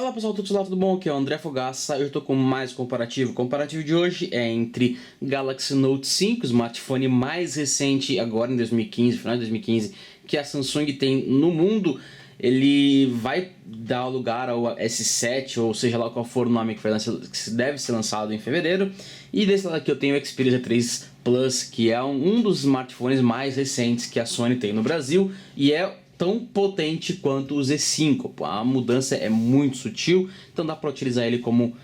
Fala pessoal, tudo bom? Aqui é o André Fogaça. Eu estou com mais comparativo. O comparativo de hoje é entre Galaxy Note 5, o smartphone mais recente agora em 2015, final de 2015, que a Samsung tem no mundo. Ele vai dar lugar ao S7, ou seja lá qual for o nome que deve ser lançado em fevereiro. E desse lado aqui eu tenho o Xperia Z3 Plus, que é um dos smartphones mais recentes que a Sony tem no Brasil e é tão potente quanto o Z5. A mudança é muito sutil, então dá para utilizar ele como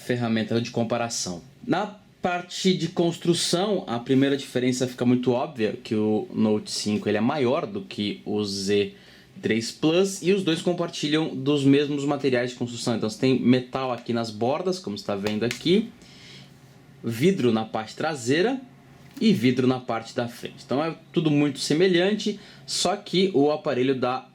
ferramenta de comparação. Na parte de construção, a primeira diferença fica muito óbvia, que o Note 5 ele é maior do que o Z3 Plus e os dois compartilham dos mesmos materiais de construção. Então você tem metal aqui nas bordas, como você está vendo aqui, vidro na parte traseira e vidro na parte da frente. Então é tudo muito semelhante, só que o aparelho da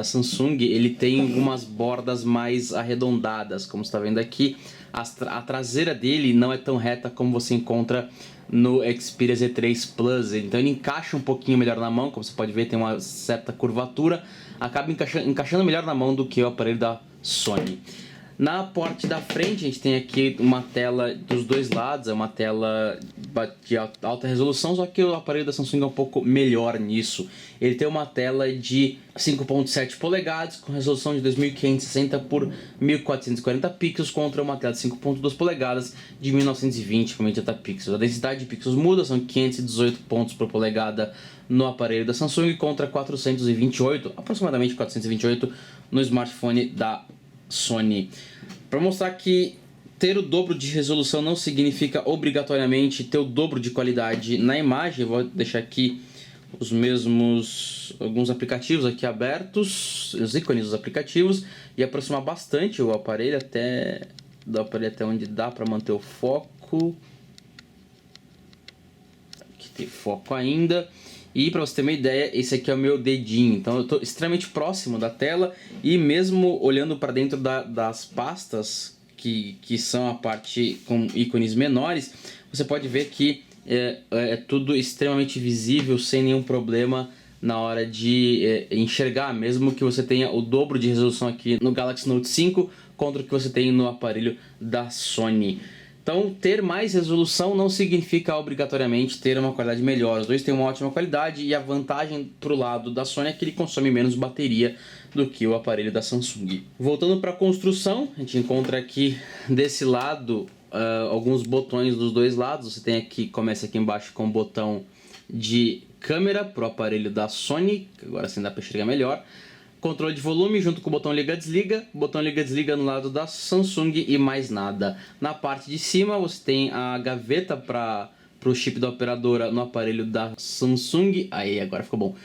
Samsung ele tem algumas bordas mais arredondadas, como você está vendo aqui. A traseira dele não é tão reta como você encontra no Xperia Z3 Plus, então ele encaixa um pouquinho melhor na mão, como você pode ver, tem uma certa curvatura, acaba encaixando melhor na mão do que o aparelho da Sony. Na parte da frente a gente tem aqui uma tela dos dois lados, é uma tela de alta resolução, só que o aparelho da Samsung é um pouco melhor nisso. Ele tem uma tela de 5.7 polegadas com resolução de 2560 por 1440 pixels contra uma tela de 5.2 polegadas de 1920 por 1080 pixels. A densidade de pixels muda, são 518 pontos por polegada no aparelho da Samsung contra 428, aproximadamente 428 no smartphone da Sony. Para mostrar que ter o dobro de resolução não significa obrigatoriamente ter o dobro de qualidade na imagem, eu vou deixar aqui alguns aplicativos aqui abertos, os ícones dos aplicativos, e aproximar bastante o aparelho até onde dá para manter o foco. Aqui tem foco ainda. E para você ter uma ideia, esse aqui é o meu dedinho, então eu estou extremamente próximo da tela e mesmo olhando para dentro das pastas, que são a parte com ícones menores, você pode ver que é tudo extremamente visível, sem nenhum problema na hora de enxergar, mesmo que você tenha o dobro de resolução aqui no Galaxy Note 5 contra o que você tem no aparelho da Sony. Então, ter mais resolução não significa obrigatoriamente ter uma qualidade melhor. Os dois têm uma ótima qualidade e a vantagem para o lado da Sony é que ele consome menos bateria do que o aparelho da Samsung. Voltando para a construção, a gente encontra aqui desse lado alguns botões dos dois lados. Você tem aqui, começa aqui embaixo com o botão de câmera para o aparelho da Sony, que agora sim dá para enxergar melhor. Controle de volume junto com o botão liga-desliga, botão liga-desliga no lado da Samsung e mais nada. Na parte de cima você tem a gaveta para o chip da operadora no aparelho da Samsung, aí agora ficou bom.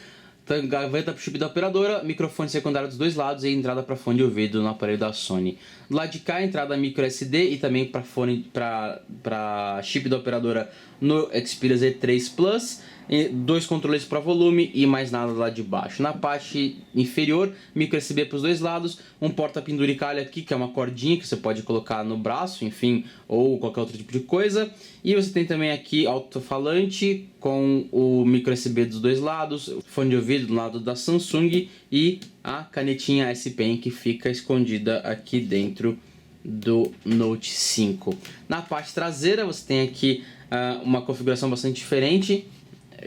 Então, gaveta para o chip da operadora, microfone secundário dos dois lados e entrada para fone de ouvido no aparelho da Sony. Do lado de cá, entrada micro SD e também para chip da operadora no Xperia Z3 Plus. Dois controles para volume e mais nada lá de baixo. Na parte inferior, micro USB para os dois lados, um porta-penduricalho aqui, que é uma cordinha que você pode colocar no braço, enfim, ou qualquer outro tipo de coisa. E você tem também aqui alto-falante com o micro USB dos dois lados, fone de ouvido do lado da Samsung e a canetinha S Pen que fica escondida aqui dentro do Note 5. Na parte traseira você tem aqui uma configuração bastante diferente.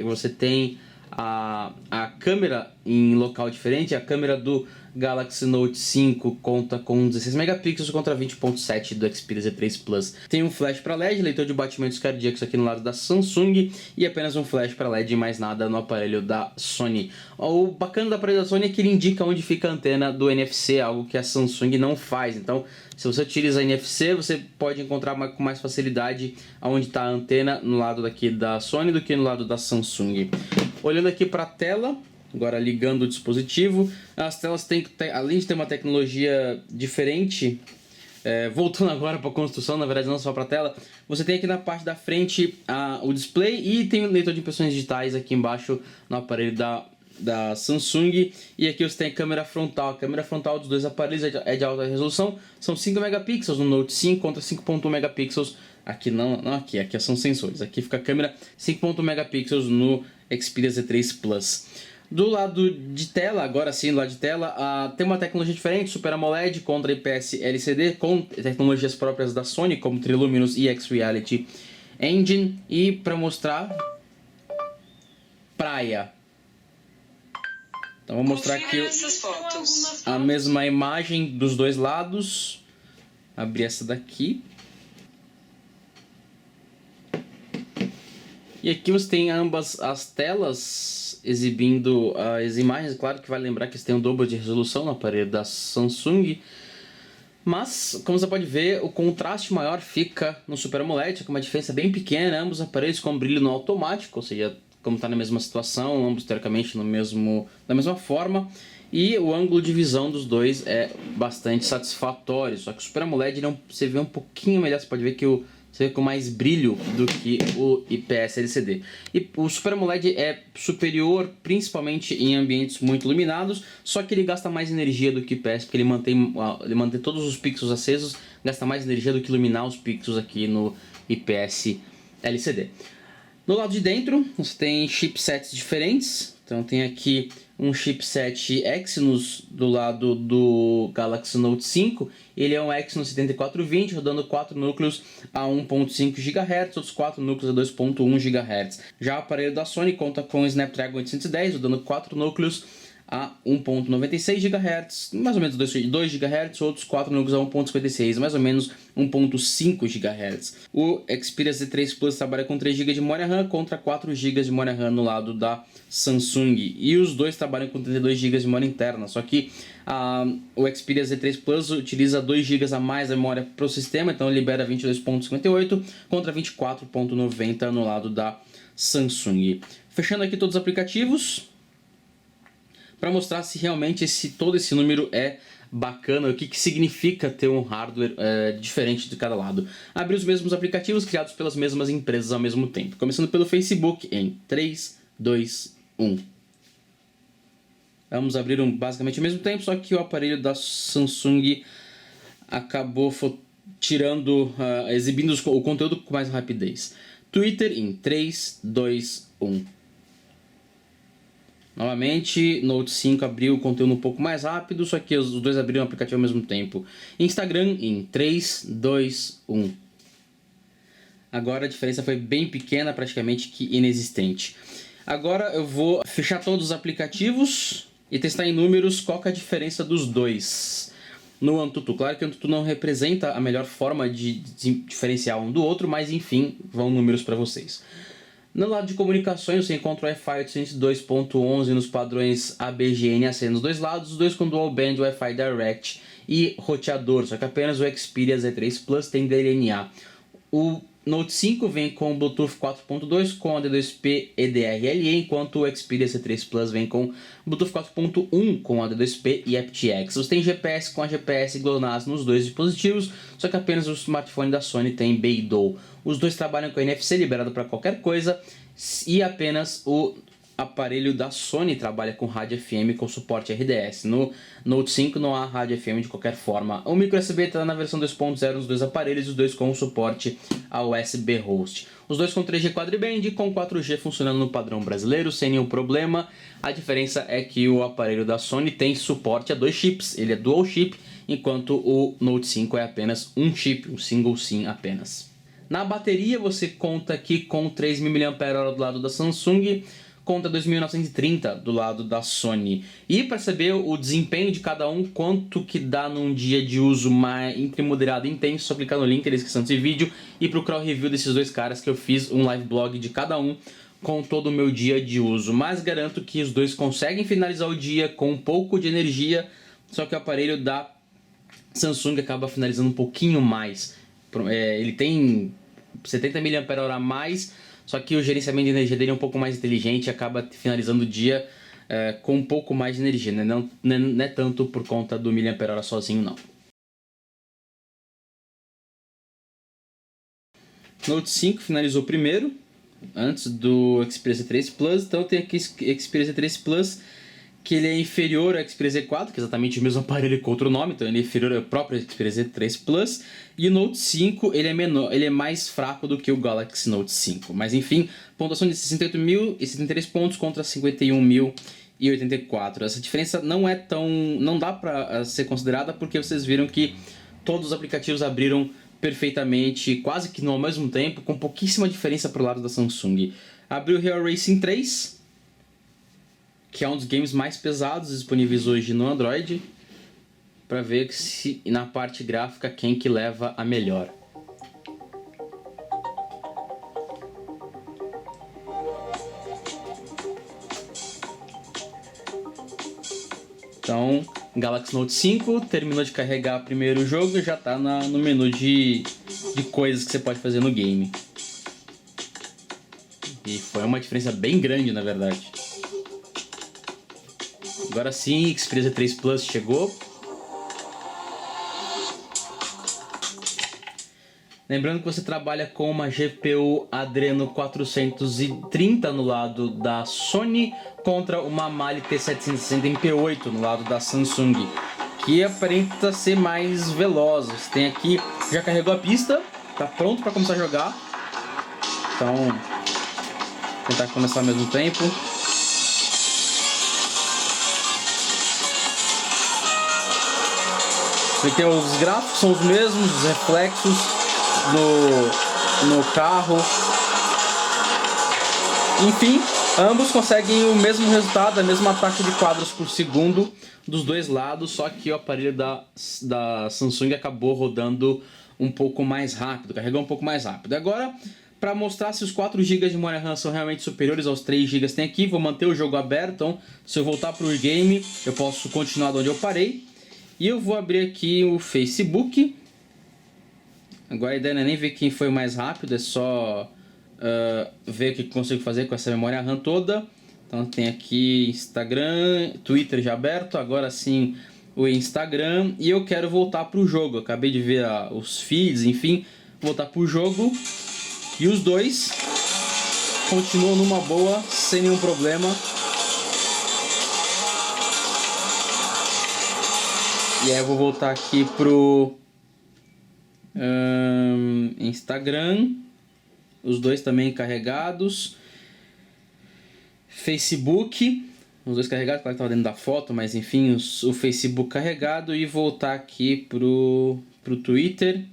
Você tem a câmera em local diferente. A câmera do Galaxy Note 5 conta com 16 megapixels contra 20.7 do Xperia Z3 Plus. Tem um flash para LED, leitor de batimentos cardíacos aqui no lado da Samsung e apenas um flash para LED e mais nada no aparelho da Sony. O bacana do aparelho da Sony é que ele indica onde fica a antena do NFC, algo que a Samsung não faz. Então, se você utiliza NFC, você pode encontrar com mais facilidade onde está a antena no lado daqui da Sony do que no lado da Samsung. Olhando aqui para a tela, agora ligando o dispositivo, as telas têm, além de ter uma tecnologia diferente, voltando agora para a construção, na verdade não só para a tela, você tem aqui na parte da frente o display e tem o leitor de impressões digitais aqui embaixo no aparelho da Samsung. E aqui você tem a câmera frontal dos dois aparelhos é de alta resolução, são 5 megapixels no Note 5 contra 5.1 megapixels aqui, aqui são sensores, aqui fica a câmera 5.1 megapixels no Xperia Z3 Plus. Do lado de tela, agora sim, do lado de tela, tem uma tecnologia diferente, Super AMOLED contra IPS LCD, com tecnologias próprias da Sony, como Triluminous e X-Reality Engine. E para mostrar, praia. Então vou mostrar aqui a mesma imagem dos dois lados. Abrir essa daqui. E aqui você tem ambas as telas exibindo as imagens. Claro que vai lembrar que você tem um dobro de resolução no aparelho da Samsung. Mas, como você pode ver, o contraste maior fica no Super AMOLED, com uma diferença bem pequena. Ambos os aparelhos com brilho no automático, ou seja, como está na mesma situação, ambos teoricamente da mesma forma. E o ângulo de visão dos dois é bastante satisfatório. Só que o Super AMOLED você vê um pouquinho melhor, você pode ver que você vê com mais brilho do que o IPS LCD. E o Super AMOLED é superior principalmente em ambientes muito iluminados, só que ele gasta mais energia do que o IPS, porque ele mantém todos os pixels acesos, gasta mais energia do que iluminar os pixels aqui no IPS LCD. No lado de dentro, você tem chipsets diferentes. Então tem aqui um chipset Exynos do lado do Galaxy Note 5. Ele é um Exynos 7420, rodando 4 núcleos a 1.5 GHz, outros 4 núcleos a 2.1 GHz. Já o aparelho da Sony conta com o Snapdragon 810, rodando 4 núcleos a 1.96 GHz, mais ou menos 2 GHz, outros 4 núcleos a 1.56, mais ou menos 1.5 GHz. O Xperia Z3 Plus trabalha com 3 GB de memória RAM contra 4 GB de memória RAM no lado da Samsung. E os dois trabalham com 32 GB de memória interna, só que o Xperia Z3 Plus utiliza 2 GB a mais da memória para o sistema, então libera 22.58 contra 24.90 no lado da Samsung. Fechando aqui todos os aplicativos, para mostrar se realmente todo esse número é bacana, o que significa ter um hardware diferente de cada lado. Abrir os mesmos aplicativos criados pelas mesmas empresas ao mesmo tempo. Começando pelo Facebook em 3, 2, 1. Vamos abrir basicamente ao mesmo tempo, só que o aparelho da Samsung acabou exibindo o conteúdo com mais rapidez. Twitter em 3, 2, 1. Novamente, Note 5 abriu o conteúdo um pouco mais rápido, só que os dois abriram o aplicativo ao mesmo tempo. Instagram em 3, 2, 1. Agora a diferença foi bem pequena, praticamente que inexistente. Agora eu vou fechar todos os aplicativos e testar em números qual que é a diferença dos dois. No Antutu, claro que o Antutu não representa a melhor forma de diferenciar um do outro, mas enfim, vão números para vocês. No lado de comunicações, você encontra o Wi-Fi 802.11 nos padrões ABGN-AC nos dois lados, os dois com Dual Band, Wi-Fi Direct e roteador, só que apenas o Xperia Z3 Plus tem DLNA. O Note 5 vem com Bluetooth 4.2 com AD2P EDRLE, enquanto o Xperia Z3 Plus vem com Bluetooth 4.1 com AD2P e aptX. Você tem GPS com a GPS GLONASS nos dois dispositivos, só que apenas o smartphone da Sony tem Beidou. Os dois trabalham com NFC liberado para qualquer coisa e apenas o aparelho da Sony trabalha com rádio FM com suporte RDS. No Note 5 não há rádio FM de qualquer forma. O micro USB está na versão 2.0 dos dois aparelhos, os dois com suporte a USB host. Os dois com 3G quadriband e com 4G funcionando no padrão brasileiro sem nenhum problema. A diferença é que o aparelho da Sony tem suporte a 2 chips, ele é dual chip, enquanto o Note 5 é apenas um chip, um single SIM apenas. Na bateria você conta aqui com 3.000 mAh do lado da Samsung, contra 2.930 do lado da Sony. E para saber o desempenho de cada um, quanto que dá num dia de uso mais entre moderado e intenso, só clicar no link na descrição desse vídeo e procurar o review desses dois caras que eu fiz um live blog de cada um com todo o meu dia de uso. Mas garanto que os dois conseguem finalizar o dia com um pouco de energia, só que o aparelho da Samsung acaba finalizando um pouquinho mais. Ele tem 70 mAh a mais, só que o gerenciamento de energia dele é um pouco mais inteligente e acaba finalizando o dia com um pouco mais de energia, né? Não é tanto por conta do mAh sozinho, não. Note 5 finalizou primeiro, antes do Xperia Z3 Plus. Então tem aqui Xperia Z3 Plus, que ele é inferior ao Xperia Z4, que é exatamente o mesmo aparelho com outro nome, então ele é inferior ao próprio Xperia Z3 Plus. E o Note 5 ele é menor, ele é mais fraco do que o Galaxy Note 5. Mas enfim, pontuação de 68.073 pontos contra 51.000 e 84. Essa diferença não dá para ser considerada porque vocês viram que todos os aplicativos abriram perfeitamente, quase que no mesmo tempo, com pouquíssima diferença pro lado da Samsung. Abriu o Real Racing 3, que é um dos games mais pesados disponíveis hoje no Android, para ver se na parte gráfica quem que leva a melhor. Então, Galaxy Note 5 terminou de carregar primeiro o jogo e já está no menu de coisas que você pode fazer no game. E foi uma diferença bem grande, na verdade. Agora sim, Xperia Z3 Plus chegou. Lembrando que você trabalha com uma GPU Adreno 430 no lado da Sony contra uma Mali T760 em P8 no lado da Samsung, que aparenta ser mais veloz. Você tem aqui, já carregou a pista, tá pronto para começar a jogar. Então, vou tentar começar ao mesmo tempo. Porque os gráficos são os mesmos, os reflexos no carro. Enfim, ambos conseguem o mesmo resultado, a mesma taxa de quadros por segundo dos dois lados, só que o aparelho da Samsung acabou rodando um pouco mais rápido, carregou um pouco mais rápido. Agora, para mostrar se os 4 GB de memória RAM são realmente superiores aos 3 GB que tem aqui, vou manter o jogo aberto. Então, se eu voltar para o game, eu posso continuar de onde eu parei. E eu vou abrir aqui o Facebook. Agora a ideia não é nem ver quem foi mais rápido, é só ver o que eu consigo fazer com essa memória RAM toda. Então tem aqui Instagram, Twitter já aberto, agora sim o Instagram. E eu quero voltar para o jogo, eu acabei de ver os feeds, enfim, voltar para o jogo. E os dois continuam numa boa, sem nenhum problema. E aí eu vou voltar aqui pro Instagram, os dois também carregados. Facebook, os dois carregados, claro que estava dentro da foto, mas enfim, o Facebook carregado. E voltar aqui pro Twitter,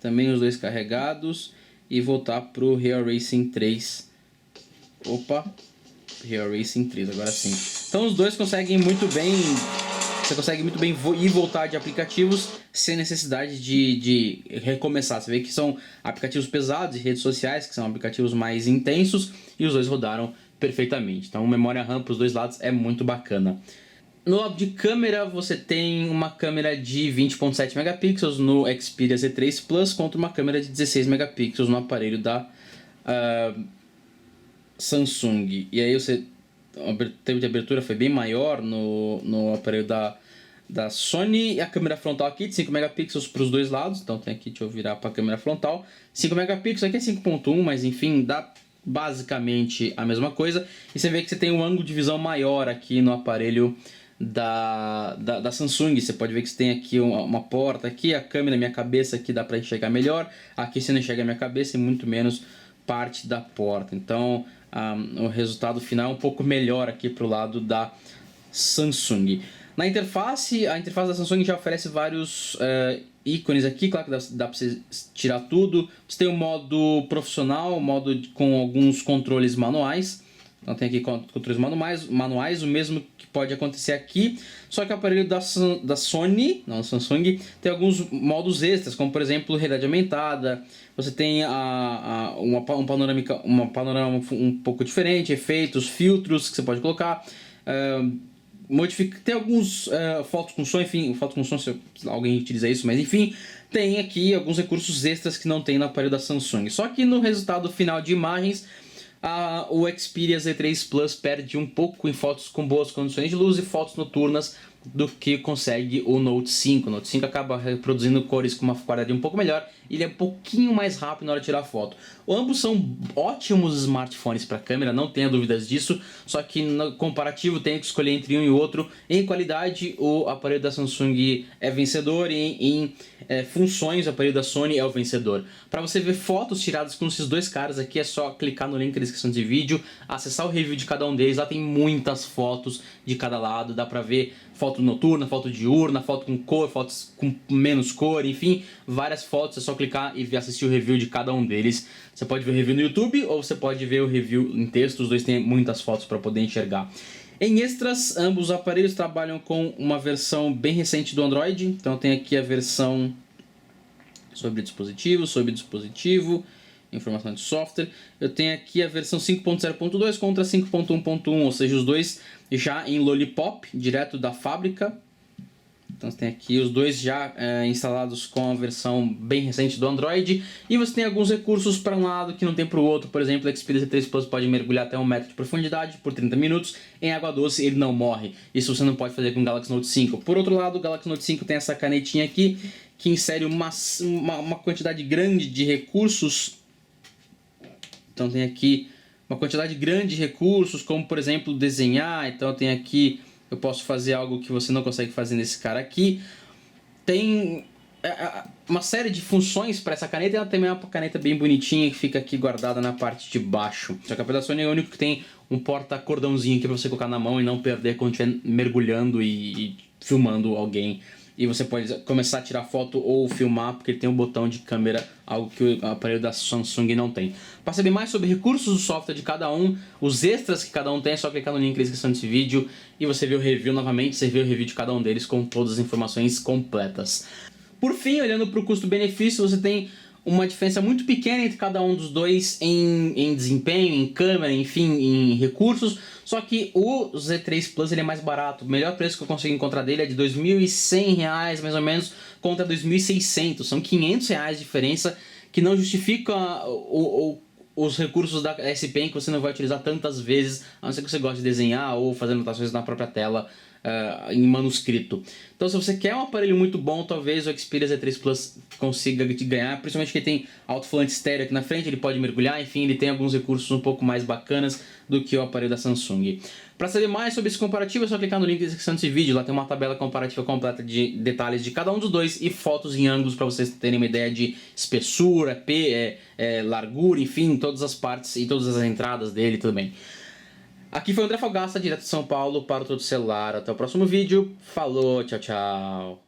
também os dois carregados. E voltar pro Real Racing 3. Opa, Real Racing 3, agora sim. Então os dois conseguem muito bem. Você consegue muito bem ir e voltar de aplicativos sem necessidade de recomeçar. Você vê que são aplicativos pesados e redes sociais, que são aplicativos mais intensos, e os dois rodaram perfeitamente. Então, memória RAM para os dois lados é muito bacana. No lado de câmera, você tem uma câmera de 20.7 megapixels no Xperia Z3 Plus contra uma câmera de 16 megapixels no aparelho da Samsung. E aí você... O tempo de abertura foi bem maior no aparelho da Sony. E a câmera frontal aqui de 5 megapixels para os dois lados. Então tem aqui, deixa eu virar para a câmera frontal. 5 megapixels, aqui é 5.1, mas enfim, dá basicamente a mesma coisa. E você vê que você tem um ângulo de visão maior aqui no aparelho da Samsung. Você pode ver que você tem aqui uma porta aqui, a câmera, minha cabeça aqui dá para enxergar melhor. Aqui você não enxerga a minha cabeça e muito menos parte da porta. Então o resultado final é um pouco melhor aqui para o lado da Samsung. Na interface, a interface da Samsung já oferece vários ícones aqui, claro que dá para você tirar tudo. Você tem o modo profissional, o modo com alguns controles manuais. Então tem aqui controles manuais, o mesmo que pode acontecer aqui, só que o aparelho da Sony, não Samsung, tem alguns modos extras, como por exemplo realidade aumentada. Você tem uma panorama um pouco diferente, efeitos, filtros que você pode colocar. Tem alguns fotos com som, enfim, fotos com som se alguém utiliza isso, mas enfim, tem aqui alguns recursos extras que não tem no aparelho da Samsung. Só que no resultado final de imagens, o Xperia Z3 Plus perde um pouco em fotos com boas condições de luz e fotos noturnas do que consegue o Note 5. O Note 5 acaba reproduzindo cores com uma qualidade um pouco melhor e ele é um pouquinho mais rápido na hora de tirar foto. Ambos são ótimos smartphones para câmera, não tenha dúvidas disso, só que no comparativo tem que escolher entre um e outro. Em qualidade, o aparelho da Samsung é vencedor e em funções, o aparelho da Sony é o vencedor. Para você ver fotos tiradas com esses dois caras aqui, é só clicar no link descrição desse vídeo, acessar o review de cada um deles. Lá tem muitas fotos de cada lado, dá pra ver foto noturna, foto diurna, foto com cor, fotos com menos cor, enfim, várias fotos. É só clicar e assistir o review de cada um deles. Você pode ver o review no YouTube ou você pode ver o review em texto, os dois têm muitas fotos para poder enxergar. Em extras, ambos os aparelhos trabalham com uma versão bem recente do Android. Então tem aqui a versão sobre dispositivo, informação de software. Eu tenho aqui a versão 5.0.2 contra 5.1.1, ou seja, os dois já em Lollipop, direto da fábrica. Então você tem aqui os dois já instalados com a versão bem recente do Android. E você tem alguns recursos para um lado que não tem para o outro. Por exemplo, o Xperia Z3 Plus pode mergulhar até 1 metro de profundidade por 30 minutos. Em água doce ele não morre. Isso você não pode fazer com o Galaxy Note 5. Por outro lado, o Galaxy Note 5 tem essa canetinha aqui que insere uma quantidade grande de recursos. Então tem aqui uma quantidade grande de recursos, como por exemplo desenhar. Então tem aqui... eu posso fazer algo que você não consegue fazer nesse cara aqui. Tem uma série de funções para essa caneta. E ela também é uma caneta bem bonitinha que fica aqui guardada na parte de baixo. Só que a da Sony é o único que tem um porta-cordãozinho aqui para você colocar na mão e não perder quando estiver mergulhando e filmando alguém. E você pode começar a tirar foto ou filmar, porque ele tem um botão de câmera, algo que o aparelho da Samsung não tem. Para saber mais sobre recursos do software de cada um, os extras que cada um tem, é só clicar no link na descrição desse vídeo e você vê o review novamente, você vê o review de cada um deles com todas as informações completas. Por fim, olhando para o custo-benefício, você tem uma diferença muito pequena entre cada um dos dois em desempenho, em câmera, enfim, em recursos. Só que o Z3 Plus ele é mais barato. O melhor preço que eu consegui encontrar dele é de R$ 2.100 mais ou menos contra R$ 2.600. São R$ 500 de diferença que não justifica os recursos da S Pen, que você não vai utilizar tantas vezes, a não ser que você goste de desenhar ou fazer anotações na própria tela em manuscrito. Então se você quer um aparelho muito bom, talvez o Xperia Z3 Plus consiga te ganhar, principalmente que ele tem alto-falante estéreo aqui na frente, ele pode mergulhar, enfim, ele tem alguns recursos um pouco mais bacanas do que o aparelho da Samsung. Para saber mais sobre esse comparativo é só clicar no link na descrição desse vídeo, lá tem uma tabela comparativa completa de detalhes de cada um dos dois e fotos em ângulos para vocês terem uma ideia de espessura, largura, enfim, todas as partes e todas as entradas dele também. Aqui foi o André Fogassa, direto de São Paulo para o Todo Celular. Até o próximo vídeo. Falou, tchau, tchau.